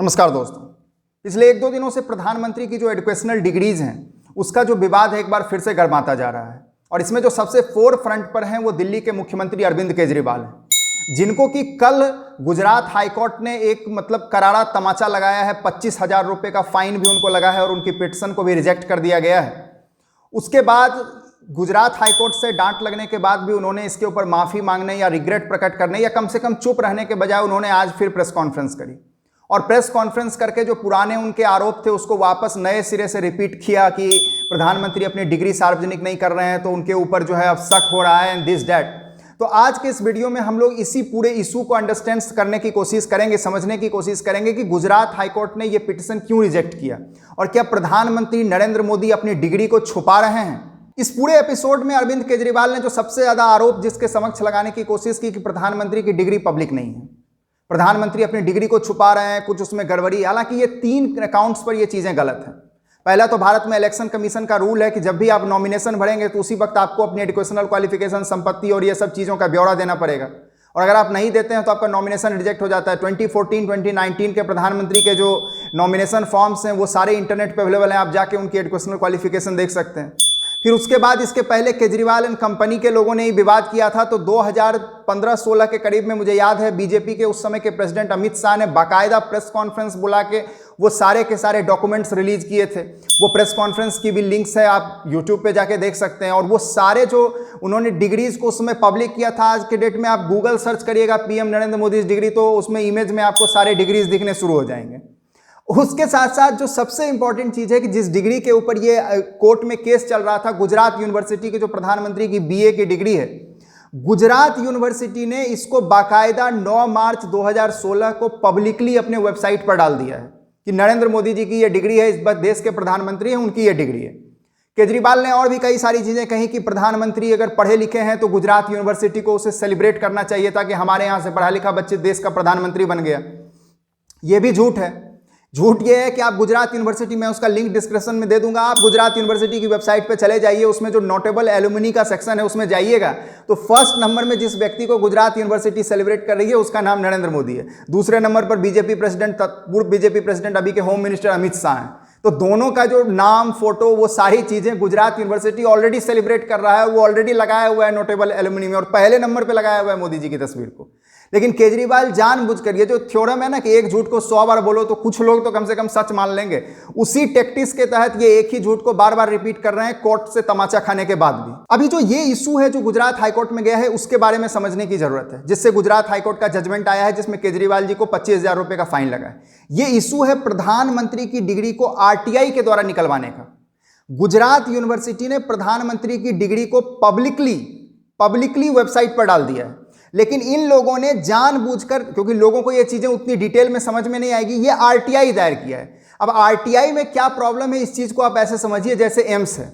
नमस्कार दोस्तों। पिछले एक दो दिनों से प्रधानमंत्री की जो एजुकेशनल डिग्रीज हैं उसका जो विवाद है एक बार फिर से गर्माता जा रहा है और इसमें जो सबसे फोर फ्रंट पर हैं वो दिल्ली के मुख्यमंत्री अरविंद केजरीवाल हैं, जिनको कि कल गुजरात हाईकोर्ट ने एक करारा तमाचा लगाया है। 25,000 रुपये का फाइन भी उनको लगा है और उनकी पिटीशन को भी रिजेक्ट कर दिया गया है। उसके बाद गुजरात हाईकोर्ट से डांट लगने के बाद भी उन्होंने इसके ऊपर माफ़ी मांगने या रिग्रेट प्रकट करने या कम से कम चुप रहने के बजाय उन्होंने आज फिर प्रेस कॉन्फ्रेंस करी और प्रेस कॉन्फ्रेंस करके जो पुराने उनके आरोप थे उसको वापस नए सिरे से रिपीट किया कि प्रधानमंत्री अपनी डिग्री सार्वजनिक नहीं कर रहे हैं तो उनके ऊपर जो है अब शक हो रहा है एंड दिस डैट। तो आज के इस वीडियो में हम लोग इसी पूरे इशू को अंडरस्टैंड करने की कोशिश करेंगे, समझने की कोशिश करेंगे कि गुजरात हाईकोर्ट ने यह पिटीशन क्यों रिजेक्ट किया और क्या प्रधानमंत्री नरेंद्र मोदी अपनी डिग्री को छुपा रहे हैं। इस पूरे एपिसोड में अरविंद केजरीवाल ने जो सबसे ज्यादा आरोप जिसके समक्ष लगाने की कोशिश की कि प्रधानमंत्री की डिग्री पब्लिक नहीं है, प्रधानमंत्री अपनी डिग्री को छुपा रहे हैं, कुछ उसमें गड़बड़ी। हालांकि ये 3 अकाउंट्स पर ये चीजें गलत हैं। पहला तो भारत में इलेक्शन कमीशन का रूल है कि जब भी आप नॉमिनेशन भरेंगे तो उसी वक्त आपको अपनी एजुकेशनल क्वालिफिकेशन, संपत्ति और ये सब चीज़ों का ब्यौरा देना पड़ेगा और अगर आप नहीं देते हैं तो आपका नॉमिनेशन रिजेक्ट हो जाता है। 2014-2019 के प्रधानमंत्री के जो नॉमिनेशन फॉर्म्स हैं वो सारे इंटरनेट पर अवेलेबल हैं, आप जाके उनकी एजुकेशनल क्वालिफिकेशन देख सकते हैं। फिर उसके बाद इसके पहले केजरीवाल एंड कंपनी के लोगों ने ही विवाद किया था तो 2015-16 के करीब में मुझे याद है बीजेपी के उस समय के प्रेसिडेंट अमित शाह ने बाकायदा प्रेस कॉन्फ्रेंस बुला के वो सारे के सारे डॉक्यूमेंट्स रिलीज किए थे। वो प्रेस कॉन्फ्रेंस की भी लिंक्स है, आप यूट्यूब पे जाके देख सकते हैं। और वो सारे जो उन्होंने डिग्रीज को उस समय पब्लिक किया था, आज के डेट में आप गूगल सर्च करिएगा पीएम नरेंद्र मोदी डिग्री तो उसमें इमेज में आपको सारे डिग्रीज दिखने शुरू हो जाएंगे। उसके साथ साथ जो सबसे इंपॉर्टेंट चीज है कि जिस डिग्री के ऊपर ये कोर्ट में केस चल रहा था, गुजरात यूनिवर्सिटी के जो प्रधानमंत्री की बीए की डिग्री है, गुजरात यूनिवर्सिटी ने इसको बाकायदा 9 मार्च 2016 को पब्लिकली अपने वेबसाइट पर डाल दिया है कि नरेंद्र मोदी जी की ये डिग्री है, इस देश के प्रधानमंत्री हैं, उनकी ये डिग्री है। केजरीवाल ने और भी कई सारी चीजें कही कि प्रधानमंत्री अगर पढ़े लिखे हैं तो गुजरात यूनिवर्सिटी को उसे सेलिब्रेट करना चाहिए था कि हमारे यहां से पढ़ा लिखा बच्चे देश का प्रधानमंत्री बन गया। ये भी झूठ है। झूठ ये है कि आप गुजरात यूनिवर्सिटी में, उसका लिंक डिस्क्रिप्शन में दे दूंगा, आप गुजरात यूनिवर्सिटी की वेबसाइट पे चले जाइए, उसमें जो नोटेबल एलुमनी का सेक्शन है उसमें जाइएगा तो फर्स्ट नंबर में जिस व्यक्ति को गुजरात यूनिवर्सिटी सेलिब्रेट कर रही है उसका नाम नरेंद्र मोदी है। दूसरे नंबर पर बीजेपी प्रेसिडेंट, पूर्व बीजेपी प्रेसिडेंट अभी के होम मिनिस्टर अमित शाह हैं। तो दोनों का जो नाम, फोटो, वो सारी चीजें गुजरात यूनिवर्सिटी ऑलरेडी सेलिब्रेट कर रहा है, वो ऑलरेडी लगाया हुआ है नोटेबल एलुमनी में और पहले नंबर पर लगाया हुआ है मोदी जी की तस्वीर को। लेकिन केजरीवाल जानबूझकर, ये जो थ्योरम है ना कि एक झूठ को 100 बार बोलो तो कुछ लोग तो कम से कम सच मान लेंगे, उसी टैक्टिक्स के तहत ये एक ही झूठ को बार बार रिपीट कर रहे हैं कोर्ट से तमाचा खाने के बाद भी। अभी जो ये इशू है जो गुजरात हाईकोर्ट में गया है उसके बारे में समझने की जरूरत है, जिससे गुजरात हाईकोर्ट का जजमेंट आया है जिसमें केजरीवाल जी को 25,000 रुपये का फाइन लगा है। ये इशू है प्रधानमंत्री की डिग्री को आरटीआई के द्वारा निकलवाने का। गुजरात यूनिवर्सिटी ने प्रधानमंत्री की डिग्री को पब्लिकली वेबसाइट पर डाल दिया है, लेकिन इन लोगों ने जानबूझकर, क्योंकि लोगों को ये चीजें उतनी डिटेल में समझ में नहीं आएगी, ये आरटीआई दायर किया है। अब आरटीआई में क्या प्रॉब्लम है, इस चीज को आप ऐसे समझिए जैसे एम्स है।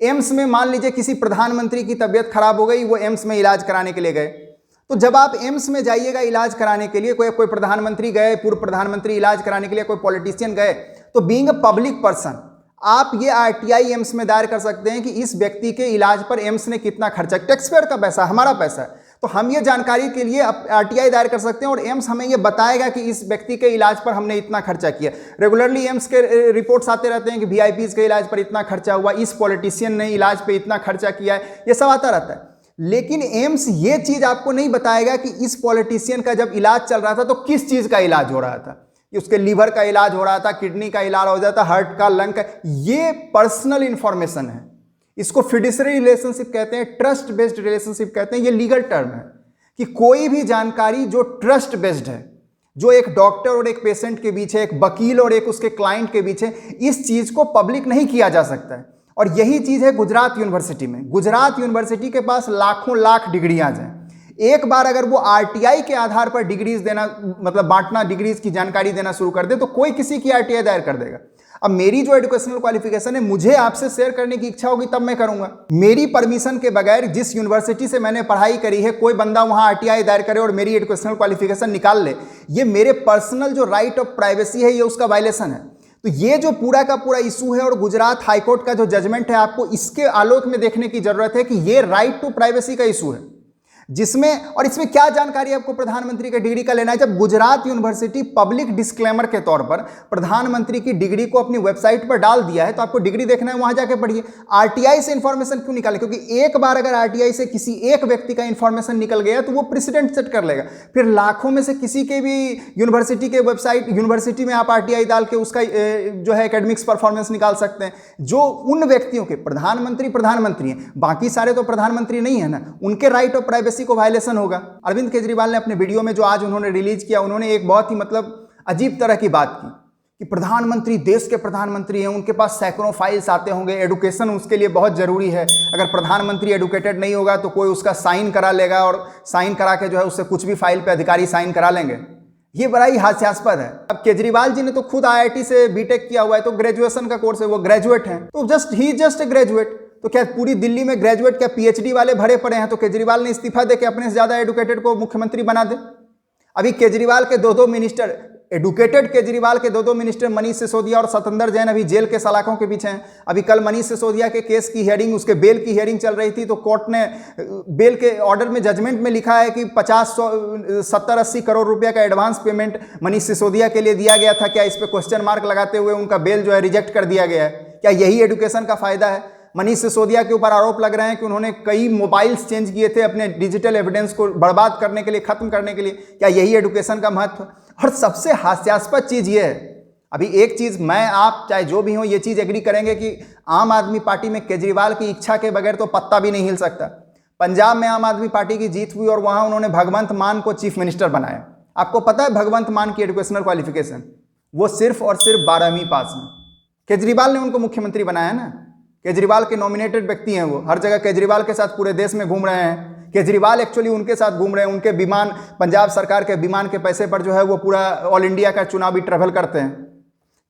एम्स में मान लीजिए किसी प्रधानमंत्री की तबीयत खराब हो गई, वो एम्स में इलाज कराने के लिए गए, तो जब आप एम्स में जाइएगा इलाज कराने के लिए, कोई प्रधानमंत्री गए, पूर्व प्रधानमंत्री इलाज कराने के लिए, कोई पॉलिटिशियन गए, तो बीइंग अ पब्लिक पर्सन आप ये आरटीआई एम्स में दायर कर सकते हैं कि इस व्यक्ति के इलाज पर एम्स ने कितना खर्चा, टैक्सपेयर का पैसा, हमारा पैसा है, तो हम ये जानकारी के लिए आरटीआई दायर कर सकते हैं और एम्स हमें ये बताएगा कि इस व्यक्ति के इलाज पर हमने इतना खर्चा किया। रेगुलरली एम्स के रिपोर्ट्स आते रहते हैं कि वीआईपीज के इलाज पर इतना खर्चा हुआ, इस पॉलिटिशियन ने इलाज पे इतना खर्चा किया है, ये सब आता रहता है। लेकिन एम्स ये चीज आपको नहीं बताएगा कि इस पॉलिटिशियन का जब इलाज चल रहा था तो किस चीज का इलाज हो रहा था, उसके लीवर का इलाज हो रहा था, किडनी का इलाज हो जाता, हार्ट का, लंग का। ये पर्सनल इंफॉर्मेशन है, इसको फिड्यूशियरी रिलेशनशिप कहते हैं, ट्रस्ट बेस्ड रिलेशनशिप कहते हैं, ये लीगल टर्म है कि कोई भी जानकारी जो ट्रस्ट बेस्ड है, जो एक डॉक्टर और एक पेशेंट के बीच है, एक वकील और एक उसके क्लाइंट के बीच है, इस चीज को पब्लिक नहीं किया जा सकता है। और यही चीज है गुजरात यूनिवर्सिटी में। गुजरात यूनिवर्सिटी के पास लाखों लाख डिग्रियां हैं। एक बार अगर वो आरटीआई के आधार पर डिग्रीज देना, बांटना, डिग्रीज की जानकारी देना शुरू कर दे तो कोई किसी की आरटीआई दायर कर देगा। अब मेरी जो एजुकेशनल क्वालिफिकेशन है, मुझे आपसे शेयर करने की इच्छा होगी तब मैं करूंगा। मेरी परमिशन के बगैर जिस यूनिवर्सिटी से मैंने पढ़ाई करी है, कोई बंदा वहां आरटीआई दायर करे और मेरी एजुकेशनल क्वालिफिकेशन निकाल ले, ये मेरे पर्सनल जो राइट ऑफ प्राइवेसी है, ये उसका वायलेशन है। तो ये जो पूरा का पूरा इशू है और गुजरात हाईकोर्ट का जो जजमेंट है, आपको इसके आलोक में देखने की जरूरत है कि ये राइट टू प्राइवेसी का इशू है। जिसमें, और इसमें क्या जानकारी आपको प्रधानमंत्री की डिग्री का लेना है? जब गुजरात यूनिवर्सिटी पब्लिक डिस्क्लेमर के तौर पर प्रधानमंत्री की डिग्री को अपनी वेबसाइट पर डाल दिया है, तो आपको डिग्री देखना है, वहां जाके पढ़िए। आरटीआई से इंफॉर्मेशन क्यों निकाले? क्योंकि एक बार अगर आरटीआई से किसी एक व्यक्ति का इंफॉर्मेशन निकल गया तो वो प्रेसिडेंट सेट कर लेगा। फिर लाखों में से किसी के भी यूनिवर्सिटी के वेबसाइट, यूनिवर्सिटी में आप आरटीआई डाल के उसका जो है एकेडमिक्स परफॉर्मेंस निकाल सकते हैं। जो उन व्यक्तियों के, प्रधानमंत्री हैं, बाकी सारे तो प्रधानमंत्री नहीं है ना, उनके राइट ऑफ प्राइवेसी को वायलेशन होगा। अरविंद केजरीवाल ने अपने वीडियो में जो आज उन्होंने रिलीज किया, उन्होंने एक बहुत ही अजीब तरह की बात की कि प्रधानमंत्री देश के प्रधानमंत्री हैं, उनके पास सैकड़ों फाइल्स आते होंगे, एडुकेशन उसके लिए बहुत जरूरी है, अगर प्रधानमंत्री एडुकेटेड नहीं होगा तो कोई उसका साइन करा लेगा और साइन करा के जो है उससे कुछ भी फाइल पे अधिकारी साइन करा लेंगे। ये बड़ा ही हास्यास्पद है। अब केजरीवाल जी ने तो खुद आईआईटी से बीटेक किया हुआ है, तो ग्रेजुएशन का कोर्स है, वो ग्रेजुएट हैं, तो जस्ट ग्रेजुएट। तो क्या पूरी दिल्ली में ग्रेजुएट, क्या पीएचडी वाले भरे पड़े हैं? तो केजरीवाल ने इस्तीफा देके अपने से ज्यादा एडुकेटेड को मुख्यमंत्री बना दे। अभी केजरीवाल के दो मिनिस्टर, एडुकेटेड केजरीवाल के दो मिनिस्टर मनीष सिसोदिया और सत्येंद्र जैन अभी जेल के सलाखों के पीछे हैं। अभी कल मनीष सिसोदिया के केस की हियरिंग, उसके बेल की हियरिंग चल रही थी, तो कोर्ट ने बेल के ऑर्डर में, जजमेंट में लिखा है कि 70-80 करोड़ रुपया का एडवांस पेमेंट मनीष सिसोदिया के लिए दिया गया था। क्या इस पर क्वेश्चन मार्क लगाते हुए उनका बेल जो है रिजेक्ट कर दिया गया है? क्या यही एडुकेशन का फायदा है? मनीष सिसोदिया के ऊपर आरोप लग रहे हैं कि उन्होंने कई मोबाइल्स चेंज किए थे अपने डिजिटल एविडेंस को बर्बाद करने के लिए, खत्म करने के लिए। क्या यही एडुकेशन का महत्व? और सबसे हास्यास्पद चीज ये है, अभी एक चीज मैं, आप चाहे जो भी हो, ये चीज एग्री करेंगे कि आम आदमी पार्टी में केजरीवाल की इच्छा के बगैर तो पत्ता भी नहीं हिल सकता। पंजाब में आम आदमी पार्टी की जीत हुई और वहां उन्होंने भगवंत मान को चीफ मिनिस्टर बनाया। आपको पता है भगवंत मान की एजुकेशनल क्वालिफिकेशन? वो सिर्फ और सिर्फ 12वीं पास में। केजरीवाल ने उनको मुख्यमंत्री बनाया ना। केजरीवाल के नॉमिनेटेड व्यक्ति हैं, वो हर जगह केजरीवाल के साथ पूरे देश में घूम रहे हैं। केजरीवाल एक्चुअली उनके साथ घूम रहे हैं, उनके विमान, पंजाब सरकार के विमान के पैसे पर जो है वो पूरा ऑल इंडिया का चुनावी ट्रेवल करते हैं।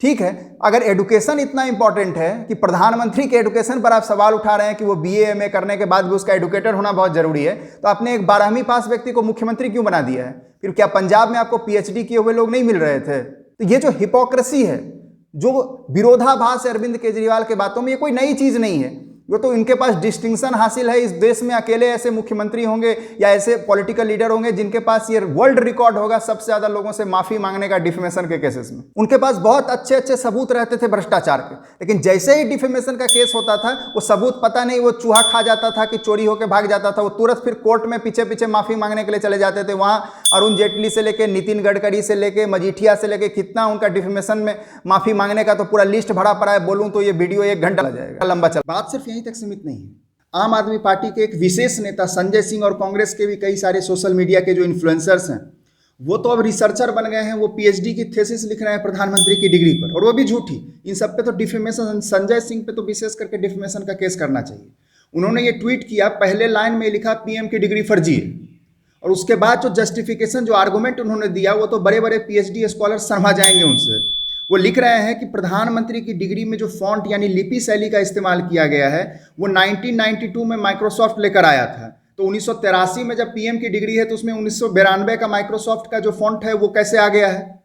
ठीक है, अगर एडुकेशन इतना इंपॉर्टेंट है कि प्रधानमंत्री के एडुकेशन पर आप सवाल उठा रहे हैं कि वो बीए एमए करने के बाद भी उसका एडुकेटेड होना बहुत जरूरी है, तो आपने एक 12वीं पास व्यक्ति को मुख्यमंत्री क्यों बना दिया है? फिर क्या पंजाब में आपको पीएचडी किए हुए लोग नहीं मिल रहे थे? तो ये जो हिपोक्रेसी है, जो विरोधाभास है अरविंद केजरीवाल के बातों में, ये कोई नई चीज नहीं है। वो तो इनके पास डिस्टिंक्शन हासिल है। इस देश में अकेले ऐसे मुख्यमंत्री होंगे या ऐसे पॉलिटिकल लीडर होंगे जिनके पास ये वर्ल्ड रिकॉर्ड होगा सबसे ज्यादा लोगों से माफी मांगने का डिफेमेशन के केसेस में। उनके पास बहुत अच्छे अच्छे सबूत रहते थे भ्रष्टाचार के, लेकिन जैसे ही डिफेमेशन का केस होता था, वो सबूत पता नहीं वो चूहा खा जाता था कि चोरी होकर भाग जाता था, वो तुरंत फिर कोर्ट में पीछे पीछे माफी मांगने के लिए चले जाते थे। वहां अरुण जेटली से लेके, नितिन गडकरी से लेके, मजीठिया से लेके, कितना उनका डिफेमेशन में माफी मांगने का तो पूरा लिस्ट भरा पड़ा है। बोलूं तो ये वीडियो 1 घंटा लग जाएगा, लंबा चल। बात सिर्फ यहीं तक सीमित नहीं है। आम आदमी पार्टी के एक विशेष नेता संजय सिंह और कांग्रेस के भी कई सारे सोशल मीडिया के जो इन्फ्लुएंसर्स हैं, वो तो अब रिसर्चर बन गए हैं। वो पीएचडी की थीसिस लिख रहे हैं प्रधानमंत्री की डिग्री पर, और वो भी झूठी। इन सब पे तो डिफेमेशन, संजय सिंह पे तो विशेष करके डिफेमेशन का केस करना चाहिए। उन्होंने ये ट्वीट किया, पहले लाइन में लिखा पीएम की डिग्री फर्जी है, और उसके बाद जो जस्टिफिकेशन, जो आर्गूमेंट उन्होंने दिया, वो तो बड़े बड़े पीएचडी स्कॉलर शर्मा जाएंगे उनसे। वो लिख रहे हैं कि प्रधानमंत्री की डिग्री में जो फॉन्ट यानी लिपि शैली का इस्तेमाल किया गया है, वो 1992 में माइक्रोसॉफ्ट लेकर आया था। तो 1983 में जब पीएम की डिग्री है, तो उसमें 1992 का माइक्रोसॉफ्ट का जो फॉन्ट है वो कैसे आ गया है?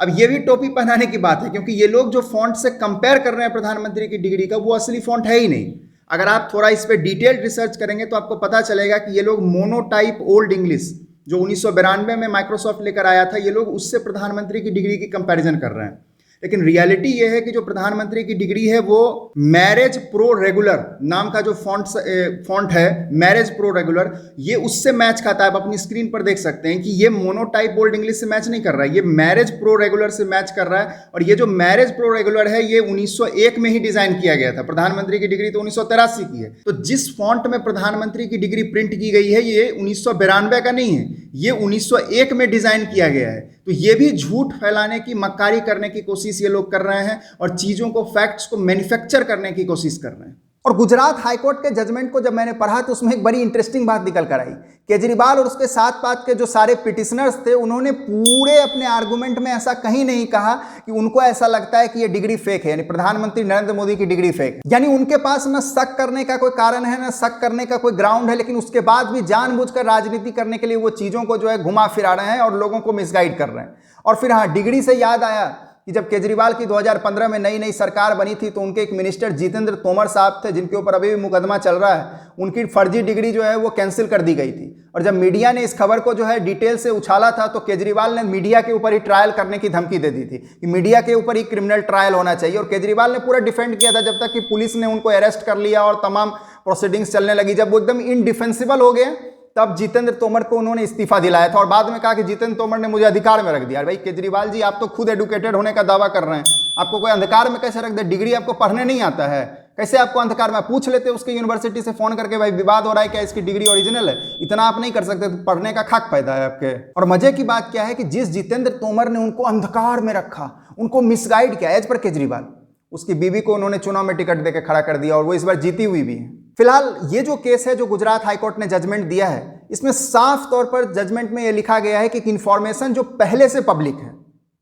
अब ये भी टोपी पहनाने की बात है, क्योंकि ये लोग जो फॉन्ट से कंपेयर कर रहे हैं प्रधानमंत्री की डिग्री का, वो असली फॉन्ट है ही नहीं। अगर आप थोड़ा इस पर डिटेल्ड रिसर्च करेंगे तो आपको पता चलेगा कि ये लोग मोनोटाइप ओल्ड इंग्लिश, जो 1992 में माइक्रोसॉफ्ट लेकर आया था, ये लोग उससे प्रधानमंत्री की डिग्री की कंपैरिजन कर रहे हैं। लेकिन रियलिटी ये है कि जो प्रधानमंत्री की डिग्री है वो मैरिज प्रो रेगुलर नाम का जो फॉन्ट है, मैरिज प्रो रेगुलर, ये उससे मैच खाता है। आप अपनी स्क्रीन पर देख सकते हैं कि ये मोनोटाइप बोल्ड इंग्लिश से मैच नहीं कर रहा है, ये मैरिज प्रो रेगुलर से मैच कर रहा है। और ये जो मैरिज प्रो रेगुलर है, ये 1901 में ही डिजाइन किया गया था। प्रधानमंत्री की डिग्री तो 1983 की है। तो जिस फॉन्ट में प्रधानमंत्री की डिग्री प्रिंट की गई है, ये 1992 का नहीं है, ये 1901 में डिजाइन किया गया है। तो ये भी झूठ फैलाने की, मक्कारी करने की कोशिश ये लोग कर रहे हैं, और चीजों को, फैक्ट्स को मैन्युफैक्चर करने की कोशिश कर रहे हैं। और गुजरात हाईकोर्ट के जजमेंट को जब मैंने पढ़ा तो उसमें एक बड़ी इंटरेस्टिंग बात निकल कर आई। केजरीवाल और उसके साथ पात के जो सारे पिटिशनर्स थे, उन्होंने पूरे अपने आर्गुमेंट में ऐसा कहीं नहीं कहा कि उनको ऐसा लगता है कि ये डिग्री फेक है, यानी प्रधानमंत्री नरेंद्र मोदी की डिग्री फेक है। यानी उनके पास न शक करने का कोई कारण है, न शक करने का कोई ग्राउंड है, लेकिन उसके बाद भी जानबूझकर राजनीति करने के लिए वो चीजों को जो है घुमा फिरा रहे हैं और लोगों को मिसगाइड कर रहे हैं। और फिर हाँ, डिग्री से याद आया कि जब केजरीवाल की 2015 में नई नई सरकार बनी थी तो उनके एक मिनिस्टर जितेंद्र तोमर साहब थे, जिनके ऊपर अभी भी मुकदमा चल रहा है, उनकी फर्जी डिग्री जो है वो कैंसिल कर दी गई थी। और जब मीडिया ने इस खबर को जो है डिटेल से उछाला था तो केजरीवाल ने मीडिया के ऊपर ही ट्रायल करने की धमकी दे दी थी कि मीडिया के ऊपर ही क्रिमिनल ट्रायल होना चाहिए। और केजरीवाल ने पूरा डिफेंड किया था जब तक कि पुलिस ने उनको अरेस्ट कर लिया और तमाम प्रोसीडिंग्स चलने लगी। जब वो एकदम इनडिफेंसिबल हो गए तब जितेंद्र तोमर को उन्होंने इस्तीफा दिलाया था और बाद में कहा कि जितेंद्र तोमर ने मुझे अधिकार में रख दिया। भाई केजरीवाल जी, आप तो खुद एडुकेटेड होने का दावा कर रहे हैं, आपको कोई अंधकार में कैसे रख दे? डिग्री आपको पढ़ने नहीं आता है, कैसे आपको अंधकार में? पूछ लेते उसके यूनिवर्सिटी से फोन करके, भाई विवाद हो रहा है क्या, इसकी डिग्री ओरिजिनल है? इतना आप नहीं कर सकते, तो पढ़ने का खाक पैदा है आपके। और मजे की बात क्या है कि जिस जितेंद्र तोमर ने उनको अंधकार में रखा, उनको मिसगाइड किया एज पर केजरीवाल, उसकी बीवी को उन्होंने चुनाव में टिकट देकर खड़ा कर दिया और वो इस बार जीती हुई भी है। फिलहाल ये जो केस है जो गुजरात हाईकोर्ट ने जजमेंट दिया है, इसमें साफ तौर पर जजमेंट में ये लिखा गया है कि इंफॉर्मेशन जो पहले से पब्लिक है,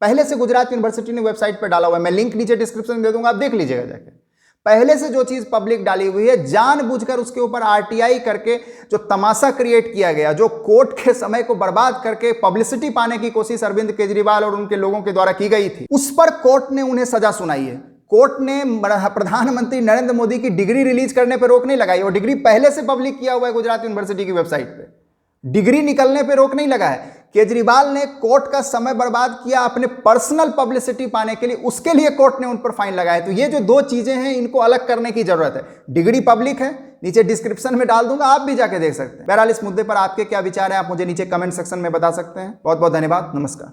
पहले से गुजरात यूनिवर्सिटी ने वेबसाइट पर डाला हुआ है, मैं लिंक नीचे डिस्क्रिप्शन में दे दूंगा, आप देख लीजिएगा जाके। पहले से जो चीज पब्लिक डाली हुई है, जानबूझकर उसके ऊपर आरटीआई करके जो तमाशा क्रिएट किया गया, जो कोर्ट के समय को बर्बाद करके पब्लिसिटी पाने की कोशिश अरविंद केजरीवाल और उनके लोगों के द्वारा की गई थी, उस पर कोर्ट ने उन्हें सजा सुनाई है। कोर्ट ने प्रधानमंत्री नरेंद्र मोदी की डिग्री रिलीज करने पर रोक नहीं लगाई। वो डिग्री पहले से पब्लिक किया हुआ है गुजरात यूनिवर्सिटी की वेबसाइट पे, डिग्री निकलने पे रोक नहीं लगा है। केजरीवाल ने कोर्ट का समय बर्बाद किया अपने पर्सनल पब्लिसिटी पाने के लिए, उसके लिए कोर्ट ने उन पर फाइन लगाया। तो ये जो दो चीजें हैं, इनको अलग करने की जरूरत है। डिग्री पब्लिक है, नीचे डिस्क्रिप्शन में डाल दूंगा, आप भी जाके देख सकते हैं। बहरहाल इस मुद्दे पर आपके क्या विचार हैं, आप मुझे नीचे कमेंट सेक्शन में बता सकते हैं। बहुत बहुत धन्यवाद, नमस्कार।